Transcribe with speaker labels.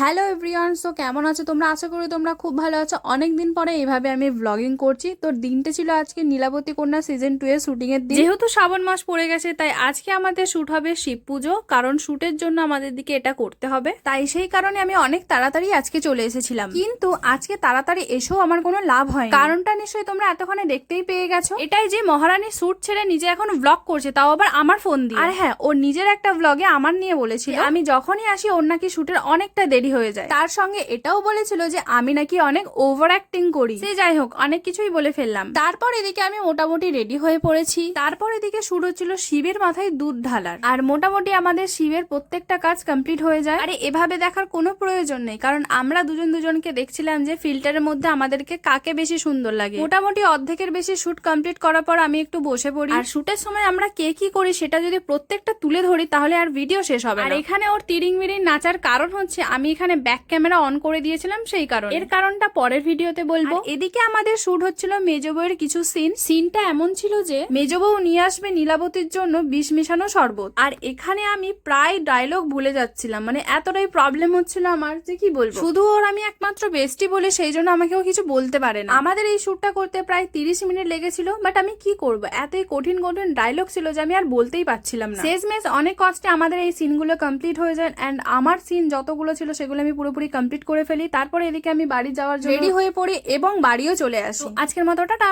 Speaker 1: Hello everyone, so কেমন আছো তোমরা? আশা করি তোমরা খুব ভালো আছো। অনেকদিন পরে এইভাবে আমি ব্লগিং করছি। তো দিনটা ছিল আজকে নীলাবতী কন্যা সিজন 2 এর শুটিং এর দিন। যেহেতু শ্রাবণ মাস পড়ে গেছে তাই আজকে আমাদের শুট হবে শিব পুজো, কারণ শুটের জন্য আমাদের দিকে এটা করতে হবে। তাই সেই কারণে আমি অনেক তাড়াতাড়ি আজকে চলে এসেছিলাম, কিন্তু আজকে তাড়াতাড়ি এসেও আমার কোনো লাভ হয়। কারণটা নিশ্চয়ই তোমরা এতক্ষণে দেখতেই পেয়ে গেছো। এটাই যে মহারানী শুট ছেড়ে নিজে এখন ব্লগ করছে, তাও আবার আমার ফোন দিয়ে। আর হ্যাঁ, ওর নিজের একটা ব্লগে আমার নিয়ে বলেছিল আমি যখনই আসি ওর নাকি শুটের অনেকটা দেরি হয়ে যায়। তার সঙ্গে এটাও বলেছিল যে আমি নাকি অনেক ওভার অ্যাক্টিং করি। সে যাই হোক, অনেক কিছুই বলে ফেললাম। তারপর এদিকে আমি মোটামুটি রেডি হয়ে পড়েছি। তারপর এদিকে শুরু হচ্ছিল শিবের মাথায় দুধ ঢালার, আর মোটামুটি আমাদের শিবের প্রত্যেকটা কাজ কমপ্লিট হয়ে যায়। আরে এভাবে দেখার কোনো প্রয়োজন নেই, কারণ আমরা দুজনকে দেখছিলাম যে ফিল্টারের মধ্যে আমাদেরকে কাকে বেশি সুন্দর লাগে। মোটামুটি অর্ধেকের বেশি শুট কমপ্লিট করার পর আমি একটু বসে পড়ি। আর শুটের সময় আমরা কে কি করি সেটা যদি প্রত্যেকটা তুলে ধরি তাহলে আর ভিডিও শেষ হবে না। আর এখানে ওর তিরিং মিরিং নাচার কারণ হচ্ছে আমি এখানে ব্যাক ক্যামেরা অন করে দিয়েছিলাম, সেই কারণে। এর কারণটা পরের ভিডিওতে বলবো। এদিকে আমাদের শুট হচ্ছিল মেজো বউয়ের কিছু সিনটা এমন ছিল যে মেজো বউ নিয়ে আসবে নীলাবতীর জন্য বিষ মিশানো শরবত। আর এখানে আমি প্রায় ডায়লগ ভুলে যাচ্ছিলাম, মানে এতটাই প্রবলেম হচ্ছিল আমার যে কি বলবো। শুধু ওর আমি একমাত্র বেস্টি বলে সেই জন্য আমাকেও কিছু বলতে পারে না। আমাদের এই শুটটা করতে প্রায় 30 মিনিট লেগেছিল, বাট আমি কি করবো, এতই কঠিন ডায়লগ ছিল যে আমি আর বলতেই পারছিলাম না। শেষমেশ অনেক কষ্টে আমাদের এই সিনগুলো কমপ্লিট হয়ে যায়, এন্ড আমার সিন যতগুলো ছিল সেগুলো আমি পুরোপুরি কমপ্লিট করে ফেলি। তারপরে এদিকে আমি বাড়ি যাওয়ার জন্য রেডি হয়ে পড়ি এবং বাড়িও চলে আসি। আজকের মতো টাটা।